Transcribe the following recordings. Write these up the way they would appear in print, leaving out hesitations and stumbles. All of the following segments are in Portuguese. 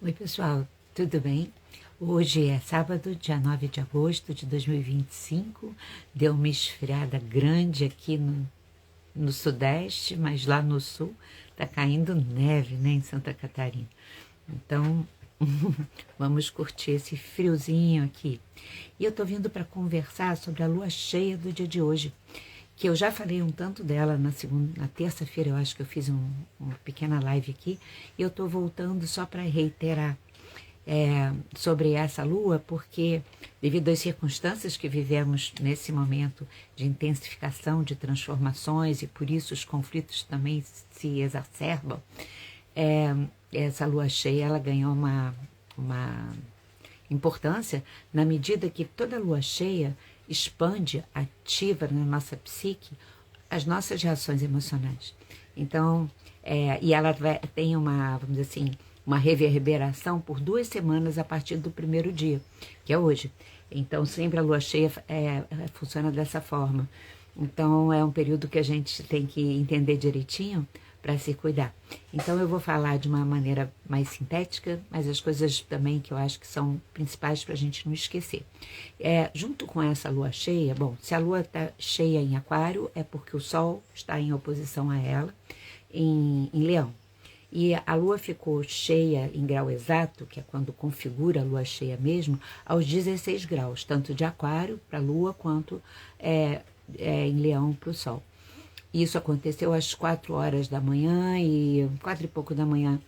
Oi, pessoal, tudo bem? Hoje é sábado, dia 9 de agosto de 2025. Deu uma esfriada grande aqui no sudeste, mas lá no sul tá caindo neve, né, em Santa Catarina. Então, vamos curtir esse friozinho aqui. E eu tô vindo para conversar sobre a lua cheia do dia de hoje, que eu já falei um tanto dela na terça-feira, eu acho que eu fiz uma pequena live aqui, e eu estou voltando só para reiterar sobre essa lua, porque devido às circunstâncias que vivemos nesse momento de intensificação de transformações e por isso os conflitos também se exacerbam, essa lua cheia ela ganhou uma importância na medida que toda lua cheia expande, ativa na nossa psique as nossas reações emocionais. Então, e ela tem vamos dizer assim, uma reverberação por 2 semanas a partir do primeiro dia, que é hoje. Então, sempre a lua cheia funciona dessa forma. Então, é um período que a gente tem que entender direitinho para se cuidar. Então, eu vou falar de uma maneira mais sintética, mas as coisas também que eu acho que são principais para a gente não esquecer. Junto com essa lua cheia, bom, se a lua está cheia em Aquário, é porque o Sol está em oposição a ela em Leão. E a lua ficou cheia em grau exato, que é quando configura a lua cheia mesmo, aos 16 graus, tanto de Aquário para a lua quanto em Leão para o Sol. Isso aconteceu às 4 horas da manhã e 4 e pouco da manhã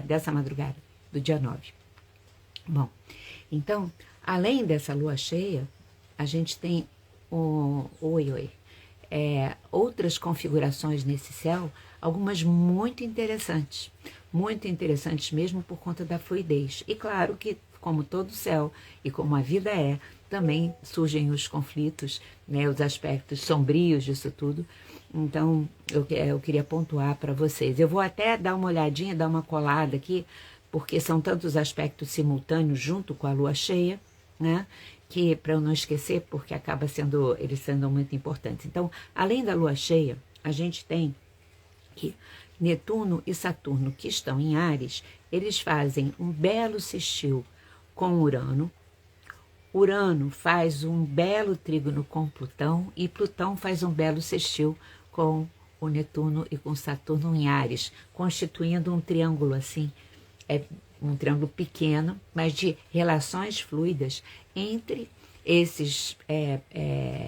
dessa madrugada, do dia 9. Bom, então, além dessa lua cheia, a gente tem outras configurações nesse céu, algumas muito interessantes mesmo por conta da fluidez. E claro que, como todo céu e como a vida também surgem os conflitos, né, os aspectos sombrios disso tudo. Então, eu queria pontuar para vocês. Eu vou até dar uma olhadinha, dar uma colada aqui, porque são tantos aspectos simultâneos junto com a lua cheia, né, que para eu não esquecer, porque eles sendo muito importantes. Então, além da lua cheia, a gente tem que Netuno e Saturno, que estão em Áries, eles fazem um belo sextil com Urano. Urano faz um belo trígono com Plutão e Plutão faz um belo sextil com o Netuno e com Saturno em Áries, constituindo um triângulo assim, um triângulo pequeno, mas de relações fluidas entre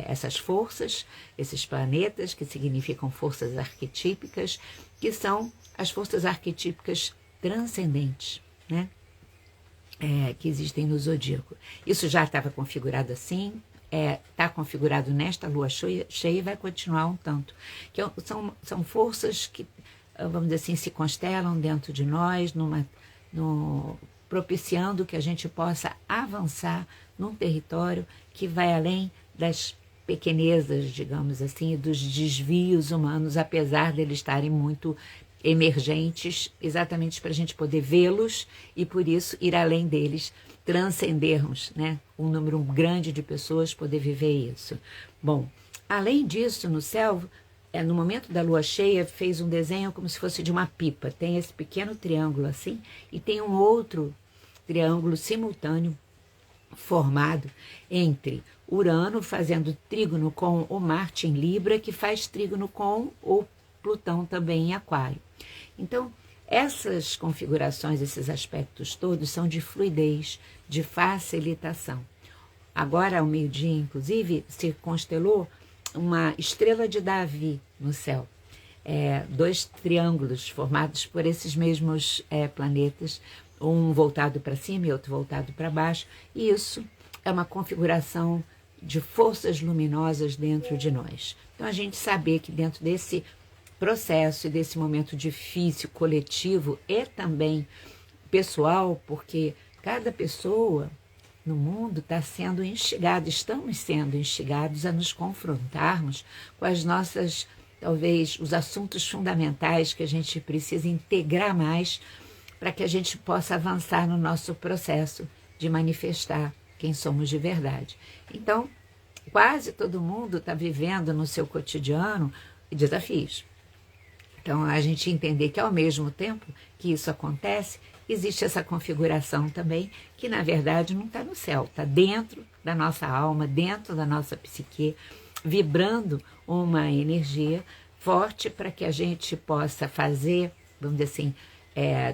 essas forças, esses planetas que significam forças arquetípicas, que são as forças arquetípicas transcendentes, né? Que existem no zodíaco. Isso já estava configurado assim, está configurado nesta lua cheia e vai continuar um tanto. Que são forças que, vamos dizer assim, se constelam dentro de nós, propiciando que a gente possa avançar num território que vai além das pequenezas, digamos assim, dos desvios humanos, apesar de eles estarem muito emergentes, exatamente para a gente poder vê-los e, por isso, ir além deles, transcendermos, né, um número grande de pessoas poder viver isso. Bom, além disso, no céu, no momento da lua cheia, fez um desenho como se fosse de uma pipa. Tem esse pequeno triângulo assim e tem um outro triângulo simultâneo formado entre Urano fazendo trígono com o Marte em Libra, que faz trígono com o Plutão também em Aquário. Então, essas configurações, esses aspectos todos são de fluidez, de facilitação. Agora, ao meio-dia, inclusive, se constelou uma estrela de Davi no céu. 2 triângulos formados por esses mesmos planetas, um voltado para cima e outro voltado para baixo, e isso é uma configuração de forças luminosas dentro de nós. Então, a gente saber que dentro desse processo e desse momento difícil, coletivo e também pessoal, porque cada pessoa no mundo está sendo instigada, estamos sendo instigados a nos confrontarmos com as nossas, talvez, os assuntos fundamentais que a gente precisa integrar mais para que a gente possa avançar no nosso processo de manifestar quem somos de verdade. Então, quase todo mundo está vivendo no seu cotidiano desafios. Então, a gente entender que ao mesmo tempo que isso acontece, existe essa configuração também, que na verdade não está no céu, está dentro da nossa alma, dentro da nossa psique, vibrando uma energia forte para que a gente possa fazer, vamos dizer assim,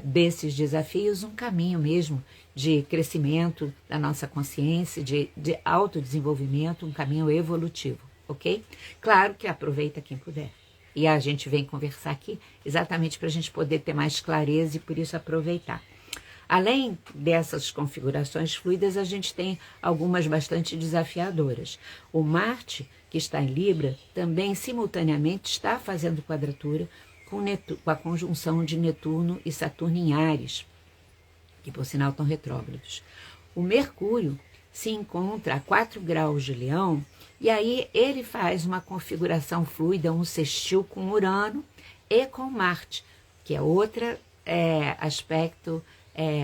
desses desafios um caminho mesmo de crescimento da nossa consciência, de autodesenvolvimento, um caminho evolutivo, ok? Claro que aproveita quem puder. E a gente vem conversar aqui exatamente para a gente poder ter mais clareza e por isso aproveitar. Além dessas configurações fluidas, a gente tem algumas bastante desafiadoras. O Marte, que está em Libra, também simultaneamente está fazendo quadratura com a conjunção de Netuno e Saturno em Áries, que por sinal estão retrógrados. O Mercúrio se encontra a 4 graus de Leão, e aí ele faz uma configuração fluida, um sextil com Urano e com Marte, que é outro aspecto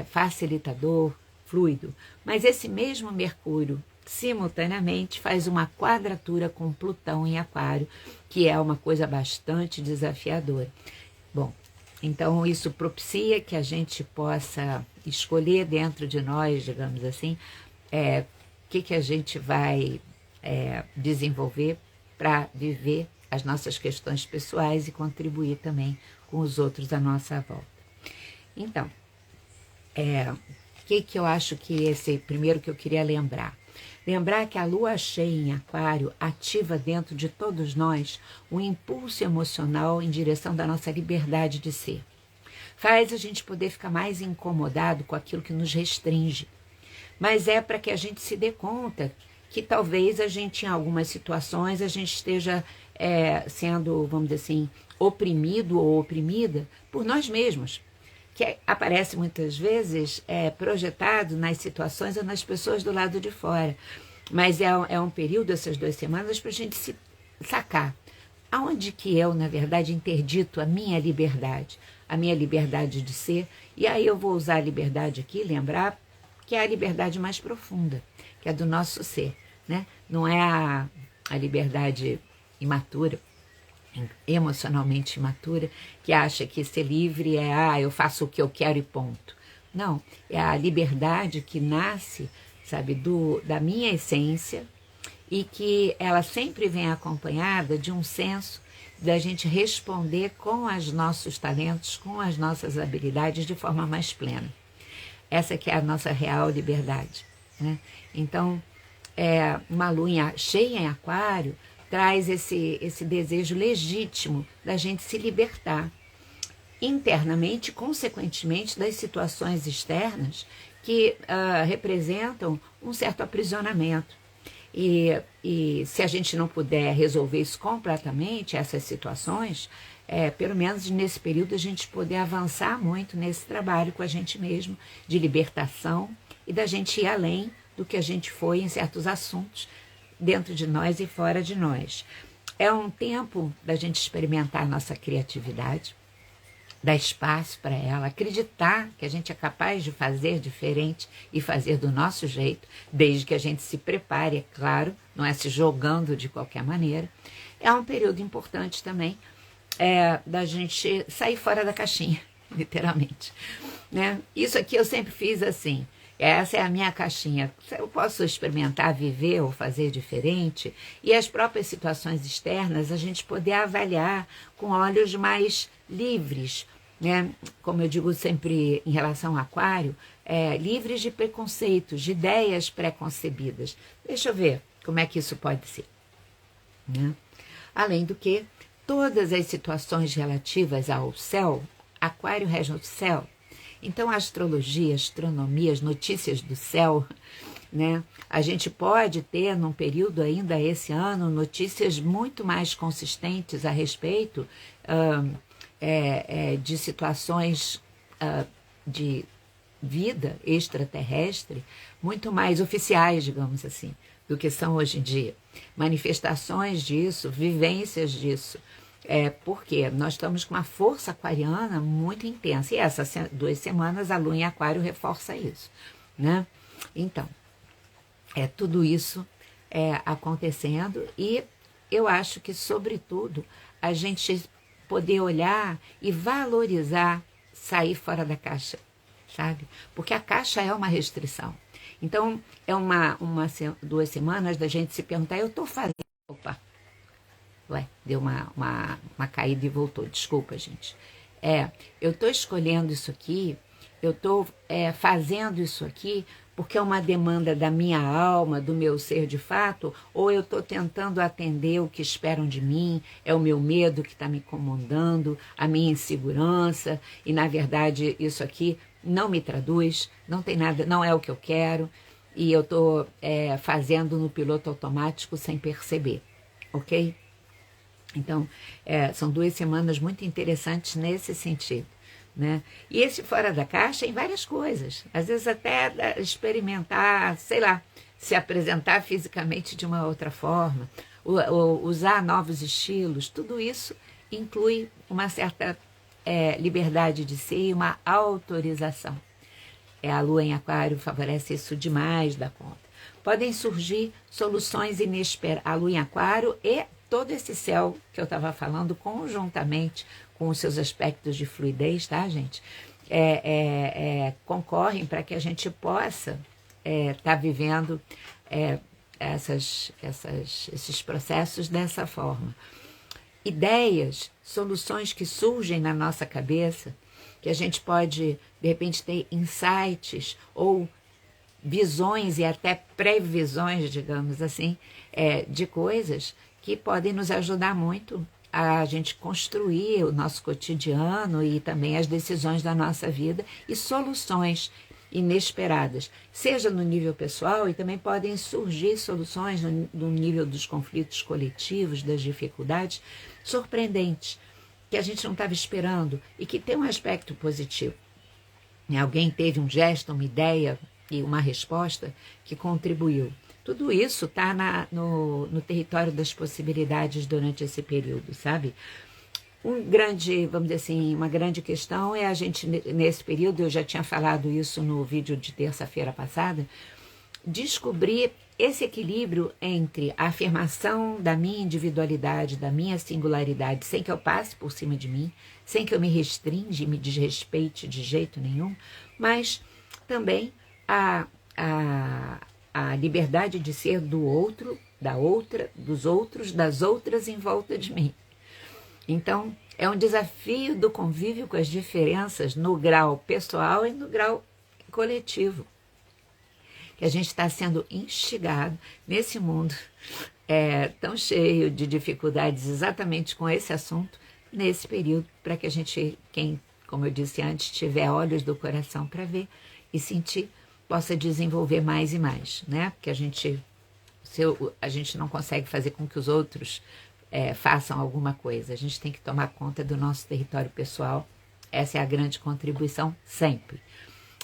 facilitador, fluido. Mas esse mesmo Mercúrio, simultaneamente, faz uma quadratura com Plutão em Aquário, que é uma coisa bastante desafiadora. Bom, então isso propicia que a gente possa escolher dentro de nós, digamos assim, o que a gente vai desenvolver para viver as nossas questões pessoais e contribuir também com os outros à nossa volta. Então, o que eu acho que primeiro que eu queria lembrar? Lembrar que a lua cheia em Aquário ativa dentro de todos nós um impulso emocional em direção da nossa liberdade de ser. Faz a gente poder ficar mais incomodado com aquilo que nos restringe. Mas é para que a gente se dê conta que talvez a gente, em algumas situações, a gente esteja sendo, vamos dizer assim, oprimido ou oprimida por nós mesmos, que aparece muitas vezes projetado nas situações ou nas pessoas do lado de fora. Mas é um período, essas 2 semanas, para a gente se sacar. Aonde que eu, na verdade, interdito a minha liberdade de ser? E aí eu vou usar a liberdade aqui, lembrar que é a liberdade mais profunda, que é do nosso ser, né? Não é a liberdade imatura, emocionalmente imatura, que acha que ser livre eu faço o que eu quero e ponto. Não, é a liberdade que nasce, sabe, da minha essência e que ela sempre vem acompanhada de um senso da gente responder com os nossos talentos, com as nossas habilidades de forma mais plena. Essa que é a nossa real liberdade, né? Então, uma lua cheia em Aquário traz esse desejo legítimo da gente se libertar internamente, consequentemente, das situações externas que representam um certo aprisionamento. E se a gente não puder resolver isso completamente, essas situações, pelo menos nesse período a gente poder avançar muito nesse trabalho com a gente mesmo, de libertação e da gente ir além do que a gente foi em certos assuntos, dentro de nós e fora de nós. É um tempo da gente experimentar a nossa criatividade, dar espaço para ela, acreditar que a gente é capaz de fazer diferente e fazer do nosso jeito, desde que a gente se prepare, é claro, não é se jogando de qualquer maneira. É um período importante também da gente sair fora da caixinha, literalmente, né? Isso aqui eu sempre fiz assim. Essa é a minha caixinha. Eu posso experimentar, viver ou fazer diferente, e as próprias situações externas a gente poder avaliar com olhos mais livres, né? Como eu digo sempre em relação ao Aquário, livres de preconceitos, de ideias pré-concebidas. Deixa eu ver como é que isso pode ser, né? Além do que, todas as situações relativas ao céu, Aquário rege o céu. Então, a astrologia, astronomia, as notícias do céu, né? A gente pode ter, num período ainda esse ano, notícias muito mais consistentes a respeito de situações de vida extraterrestre, muito mais oficiais, digamos assim, do que são hoje em dia. Manifestações disso, vivências disso. Porque nós estamos com uma força aquariana muito intensa. E essas 2 semanas a lua em Aquário reforça isso, né? Então, tudo isso acontecendo, e eu acho que, sobretudo, a gente poder olhar e valorizar, sair fora da caixa, sabe? Porque a caixa é uma restrição. Então, é 2 semanas da gente se perguntar, eu estou fazendo... Opa, ué, deu uma caída e voltou, desculpa, gente. Eu estou escolhendo isso aqui, eu estou fazendo isso aqui porque é uma demanda da minha alma, do meu ser de fato, ou eu estou tentando atender o que esperam de mim, é o meu medo que está me incomodando, a minha insegurança, e na verdade isso aqui não me traduz, não tem nada, não é o que eu quero, e eu estou fazendo no piloto automático sem perceber, ok? Então, são 2 semanas muito interessantes nesse sentido. Né? E esse fora da caixa em várias coisas, às vezes até experimentar, sei lá, se apresentar fisicamente de uma outra forma, usar novos estilos, tudo isso inclui uma certa liberdade de ser e uma autorização. A lua em aquário favorece isso demais da conta. Podem surgir soluções inesperadas, a lua em aquário e todo esse céu que eu estava falando conjuntamente com os seus aspectos de fluidez, tá, gente? Concorrem para que a gente possa estar vivendo esses processos dessa forma. Ideias, soluções que surgem na nossa cabeça, que a gente pode, de repente, ter insights ou visões e até previsões, digamos assim, de coisas que podem nos ajudar muito a gente construir o nosso cotidiano e também as decisões da nossa vida e soluções inesperadas, seja no nível pessoal, e também podem surgir soluções no nível dos conflitos coletivos, das dificuldades surpreendentes, que a gente não estava esperando e que tem um aspecto positivo. Alguém teve um gesto, uma ideia e uma resposta que contribuiu. Tudo isso está no território das possibilidades durante esse período, sabe? Vamos dizer assim, uma grande questão é a gente, nesse período, eu já tinha falado isso no vídeo de terça-feira passada, descobrir esse equilíbrio entre a afirmação da minha individualidade, da minha singularidade, sem que eu passe por cima de mim, sem que eu me restringe e me desrespeite de jeito nenhum, mas também a liberdade de ser do outro, da outra, dos outros, das outras em volta de mim. Então, é um desafio do convívio com as diferenças no grau pessoal e no grau coletivo. Que a gente está sendo instigado nesse mundo tão cheio de dificuldades exatamente com esse assunto, nesse período, para que a gente, como eu disse antes, tiver olhos do coração para ver e sentir, possa desenvolver mais e mais, né? Porque a gente não consegue fazer com que os outros façam alguma coisa. A gente tem que tomar conta do nosso território pessoal. Essa é a grande contribuição sempre.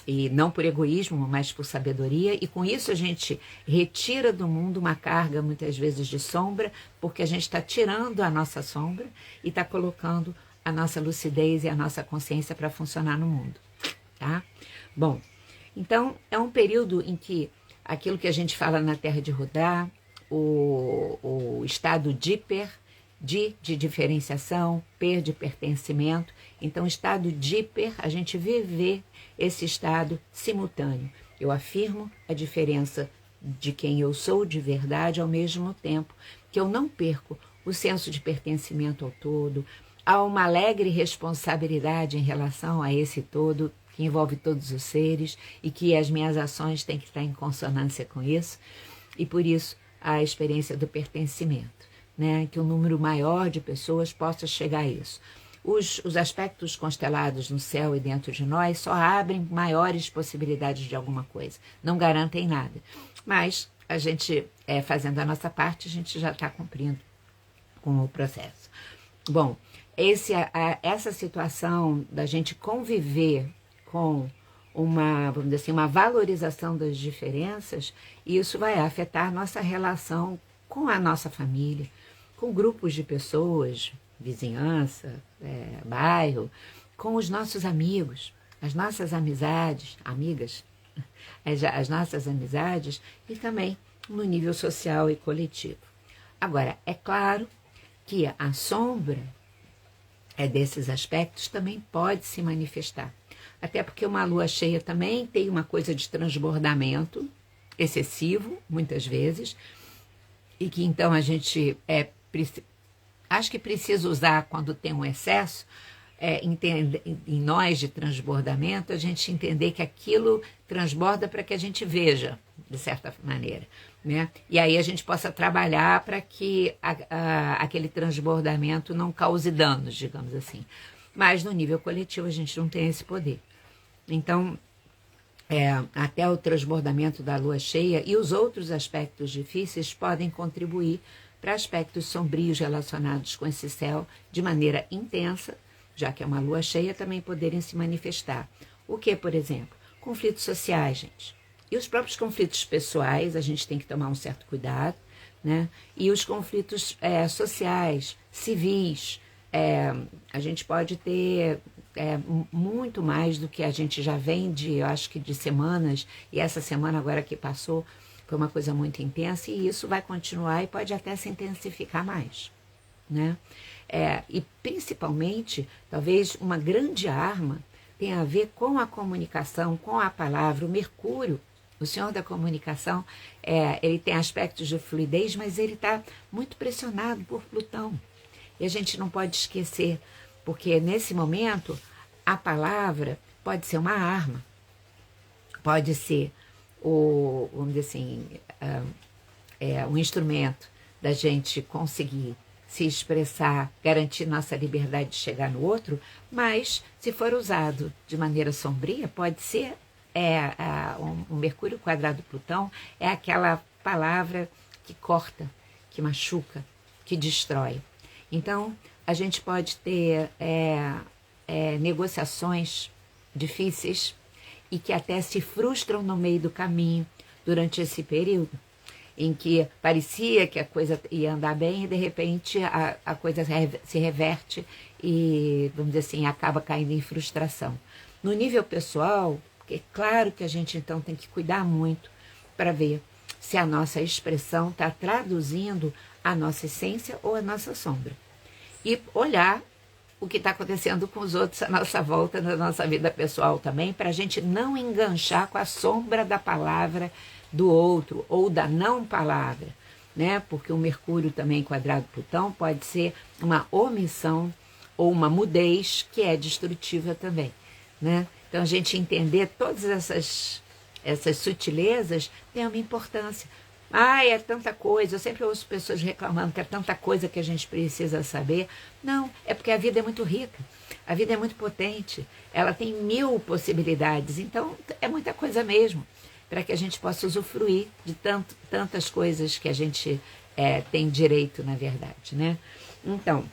E não por egoísmo, mas por sabedoria. E com isso a gente retira do mundo uma carga, muitas vezes, de sombra, porque a gente está tirando a nossa sombra e está colocando a nossa lucidez e a nossa consciência para funcionar no mundo, tá? Bom, então é um período em que aquilo que a gente fala na Terra de Rodar, o estado de diferenciação, de pertencimento. Então, estado díper, a gente viver esse estado simultâneo. Eu afirmo a diferença de quem eu sou de verdade, ao mesmo tempo que eu não perco o senso de pertencimento ao todo, há uma alegre responsabilidade em relação a esse todo, que envolve todos os seres, e que as minhas ações têm que estar em consonância com isso, e por isso a experiência do pertencimento, né? Que um número maior de pessoas possa chegar a isso. Os aspectos constelados no céu e dentro de nós só abrem maiores possibilidades de alguma coisa, não garantem nada. Mas a gente, fazendo a nossa parte, a gente já está cumprindo com o processo. Bom, essa situação da gente conviver com vamos dizer assim, uma valorização das diferenças, isso vai afetar nossa relação com a nossa família, com grupos de pessoas, vizinhança, bairro, com os nossos amigos, as nossas amizades, amigas, as nossas amizades e também no nível social e coletivo. Agora, é claro que a sombra desses aspectos também pode se manifestar até porque uma lua cheia também tem uma coisa de transbordamento excessivo, muitas vezes, e que então a gente acho que precisa usar quando tem um excesso, em nós de transbordamento, a gente entender que aquilo transborda para que a gente veja, de certa maneira, né? E aí a gente possa trabalhar para que aquele transbordamento não cause danos, digamos assim. Mas no nível coletivo a gente não tem esse poder. Então, até o transbordamento da lua cheia e os outros aspectos difíceis podem contribuir para aspectos sombrios relacionados com esse céu de maneira intensa, já que é uma lua cheia, também poderem se manifestar. O que, por exemplo? Conflitos sociais, gente. E os próprios conflitos pessoais, a gente tem que tomar um certo cuidado, né? E os conflitos sociais, civis, a gente pode ter muito mais do que a gente já vem eu acho que de semanas, e essa semana agora que passou foi uma coisa muito intensa, e isso vai continuar e pode até se intensificar mais, né? E principalmente, talvez uma grande arma tenha a ver com a comunicação, com a palavra. O Mercúrio, o senhor da comunicação, ele tem aspectos de fluidez, mas ele está muito pressionado por Plutão. E a gente não pode esquecer, porque nesse momento a palavra pode ser uma arma, pode ser vamos dizer assim, um instrumento da gente conseguir se expressar, garantir nossa liberdade de chegar no outro, mas se for usado de maneira sombria, pode ser um Mercúrio quadrado Plutão, é aquela palavra que corta, que machuca, que destrói. Então, a gente pode ter negociações difíceis e que até se frustram no meio do caminho durante esse período, em que parecia que a coisa ia andar bem e, de repente, a coisa se reverte e, vamos dizer assim, acaba caindo em frustração. No nível pessoal, é claro que a gente, então, tem que cuidar muito para ver se a nossa expressão está traduzindo a nossa essência ou a nossa sombra. E olhar o que está acontecendo com os outros à nossa volta, na nossa vida pessoal também, para a gente não enganchar com a sombra da palavra do outro ou da não palavra, né? Porque o Mercúrio também quadrado Plutão pode ser uma omissão ou uma mudez que é destrutiva também, né? Então a gente entender todas essas sutilezas tem uma importância. É tanta coisa, eu sempre ouço pessoas reclamando que é tanta coisa que a gente precisa saber. Não, é porque a vida é muito rica, a vida é muito potente, ela tem 1000 possibilidades, então é muita coisa mesmo, para que a gente possa usufruir de tantas coisas que a gente tem direito, na verdade, né? Então,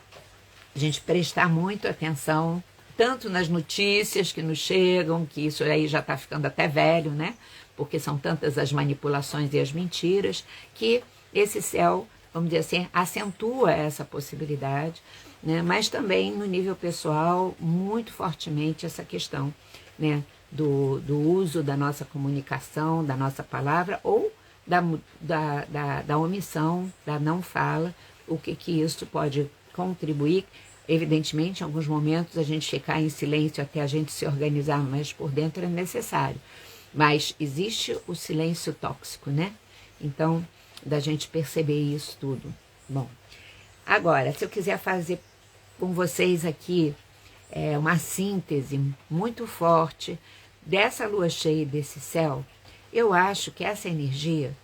a gente prestar muito atenção, tanto nas notícias que nos chegam, que isso aí já está ficando até velho, né? Porque são tantas as manipulações e as mentiras, que esse céu, vamos dizer assim, acentua essa possibilidade, né? Mas também no nível pessoal, muito fortemente essa questão, né? Do uso da nossa comunicação, da nossa palavra, ou da omissão, da não fala, o que isso pode contribuir. Evidentemente, em alguns momentos, a gente ficar em silêncio até a gente se organizar, mas por dentro é necessário. Mas existe o silêncio tóxico, né? Então, da gente perceber isso tudo. Bom, agora, se eu quiser fazer com vocês aqui uma síntese muito forte dessa lua cheia e desse céu, eu acho que essa energia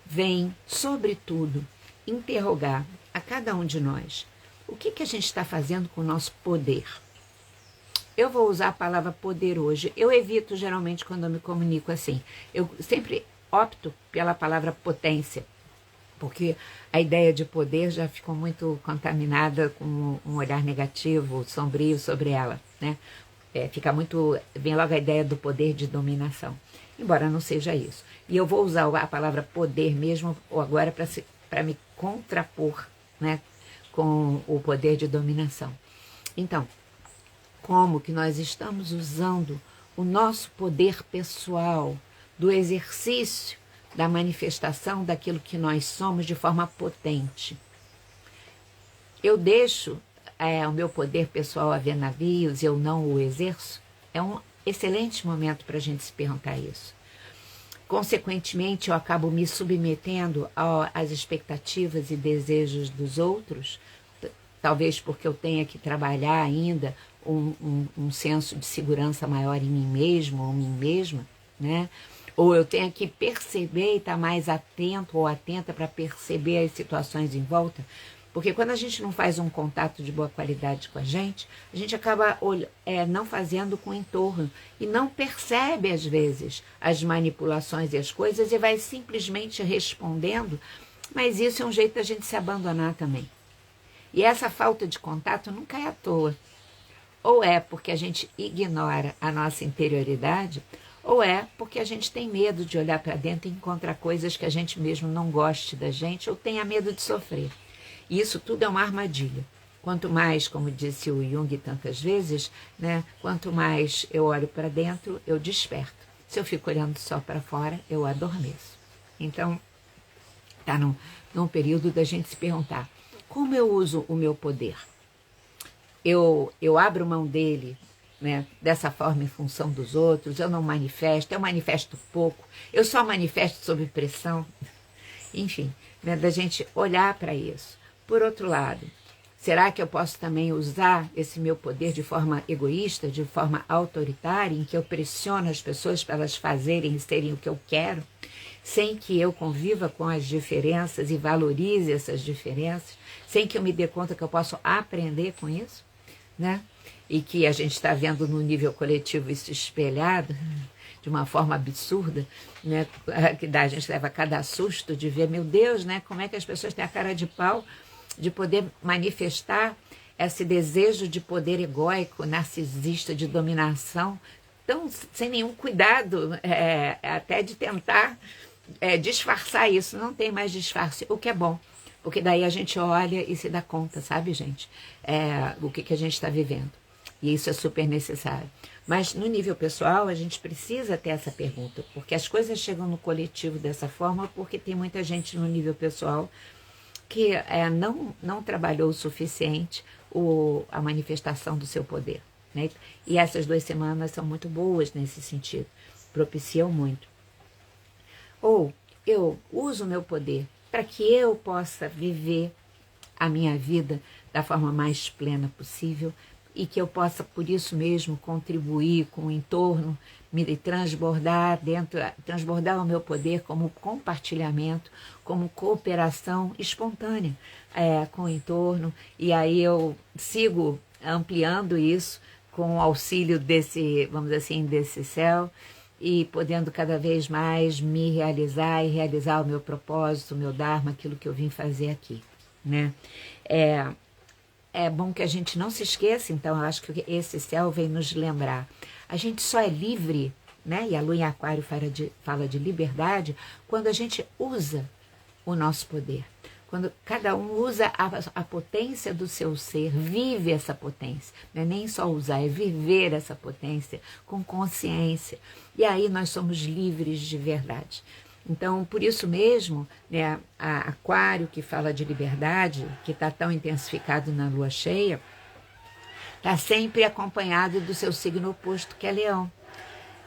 vem, sobretudo, interrogar a cada um de nós o que a gente está fazendo com o nosso poder. Eu vou usar a palavra poder hoje. Eu evito geralmente quando eu me comunico assim. Eu sempre opto pela palavra potência, porque a ideia de poder já ficou muito contaminada com um olhar negativo, sombrio sobre ela, né? Vem logo a ideia do poder de dominação, embora não seja isso. E eu vou usar a palavra poder mesmo agora para me contrapor, né, com o poder de dominação. Então, como que nós estamos usando o nosso poder pessoal, do exercício, da manifestação daquilo que nós somos de forma potente. Eu deixo o meu poder pessoal a ver navios, eu não o exerço? excelente momento para a gente se perguntar isso. Consequentemente, eu acabo me submetendo às expectativas e desejos dos outros, talvez porque eu tenha que trabalhar ainda um senso de segurança maior em mim mesmo ou mim mesma, né? Ou eu tenha que perceber e estar mais atento ou atenta para perceber as situações em volta. Porque quando a gente não faz um contato de boa qualidade com a gente acaba não fazendo com o entorno e não percebe, às vezes, as manipulações e as coisas e vai simplesmente respondendo, mas isso é um jeito da gente se abandonar também. E essa falta de contato nunca é à toa. Ou é porque a gente ignora a nossa interioridade, ou é porque a gente tem medo de olhar para dentro e encontrar coisas que a gente mesmo não goste da gente ou tenha medo de sofrer. E isso tudo é uma armadilha. Quanto mais, como disse o Jung tantas vezes, né, quanto mais eu olho para dentro, eu desperto. Se eu fico olhando só para fora, eu adormeço. Então, está num período da gente se perguntar, como eu uso o meu poder? Eu abro mão dele, né, dessa forma em função dos outros, eu não manifesto, eu manifesto pouco, eu só manifesto sob pressão. Enfim, né, da gente olhar para isso. Por outro lado, será que eu posso também usar esse meu poder de forma egoísta, de forma autoritária, em que eu pressiono as pessoas para elas fazerem e serem o que eu quero, sem que eu conviva com as diferenças e valorize essas diferenças, sem que eu me dê conta que eu posso aprender com isso, né? E que a gente está vendo no nível coletivo isso espelhado de uma forma absurda, né? Que a gente leva cada susto de ver, meu Deus, né? Como é que as pessoas têm a cara de pau de poder manifestar esse desejo de poder egóico, narcisista, de dominação, tão sem nenhum cuidado, até de tentar disfarçar isso. Não tem mais disfarce, o que é bom, porque daí a gente olha e se dá conta, sabe, gente, o que a gente está vivendo. E isso é super necessário. Mas no nível pessoal, a gente precisa ter essa pergunta, porque as coisas chegam no coletivo dessa forma, porque tem muita gente no nível pessoal que não trabalhou o suficiente a manifestação do seu poder, né? E essas 2 semanas são muito boas nesse sentido, propiciam muito. Ou eu uso o meu poder para que eu possa viver a minha vida da forma mais plena possível e que eu possa, por isso mesmo, contribuir com o entorno, me transbordar transbordar o meu poder como compartilhamento, como cooperação espontânea com o entorno. E aí eu sigo ampliando isso com o auxílio desse, vamos dizer assim, desse céu, e podendo cada vez mais me realizar e realizar o meu propósito, o meu dharma, aquilo que eu vim fazer aqui, né? É bom que a gente não se esqueça, então, eu acho que esse céu vem nos lembrar. A gente só é livre, né? E a lua em aquário fala de liberdade, quando a gente usa o nosso poder. Quando cada um usa a potência do seu ser, vive essa potência. Não é nem só usar, é viver essa potência com consciência. E aí nós somos livres de verdade. Então, por isso mesmo, né, Aquário, que fala de liberdade, que está tão intensificado na lua cheia, está sempre acompanhado do seu signo oposto, que é Leão,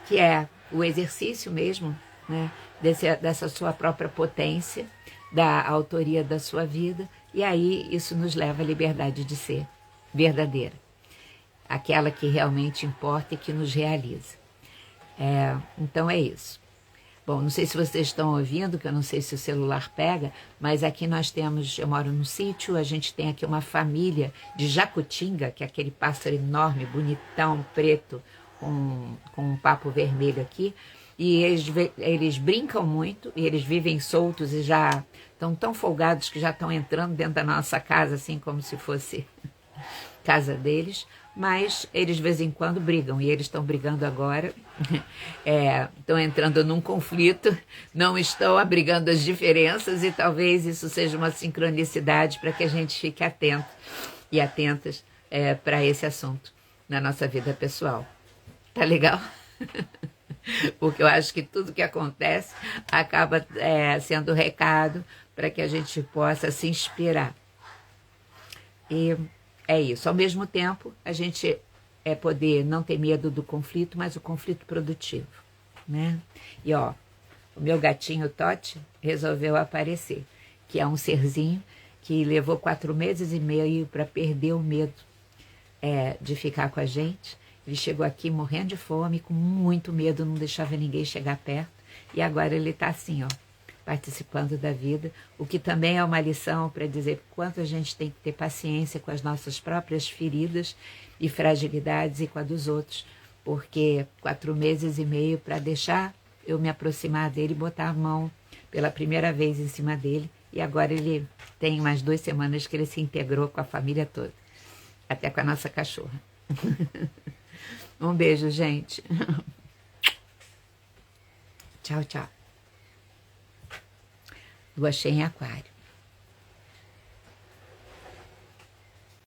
que é o exercício mesmo, né, dessa sua própria potência, da autoria da sua vida, e aí isso nos leva à liberdade de ser verdadeira, aquela que realmente importa e que nos realiza. Então é isso. Bom, não sei se vocês estão ouvindo, que eu não sei se o celular pega, mas aqui nós temos, eu moro num sítio, a gente tem aqui uma família de jacutinga, que é aquele pássaro enorme, bonitão, preto, com um papo vermelho aqui, e eles brincam muito, e eles vivem soltos e já estão tão folgados que já estão entrando dentro da nossa casa, assim como se fosse casa deles, mas eles de vez em quando brigam, e eles estão brigando agora, estão entrando num conflito, não estão abrigando as diferenças, e talvez isso seja uma sincronicidade para que a gente fique atento e atentas para esse assunto na nossa vida pessoal. Tá legal? Porque eu acho que tudo que acontece acaba sendo recado para que a gente possa se inspirar. E é isso. Ao mesmo tempo, a gente é poder não ter medo do conflito, mas o conflito produtivo, né? E ó, o meu gatinho Totti resolveu aparecer, que é um serzinho que levou 4 meses e meio para perder o medo de ficar com a gente. Ele chegou aqui morrendo de fome, com muito medo, não deixava ninguém chegar perto. E agora ele está assim, ó, participando da vida, o que também é uma lição para dizer quanto a gente tem que ter paciência com as nossas próprias feridas e fragilidades e com a dos outros, porque 4 meses e meio para deixar eu me aproximar dele, botar a mão pela primeira vez em cima dele, e agora ele tem umas 2 semanas que ele se integrou com a família toda, até com a nossa cachorra. Um beijo, gente. Tchau, tchau. Lua cheia em Aquário.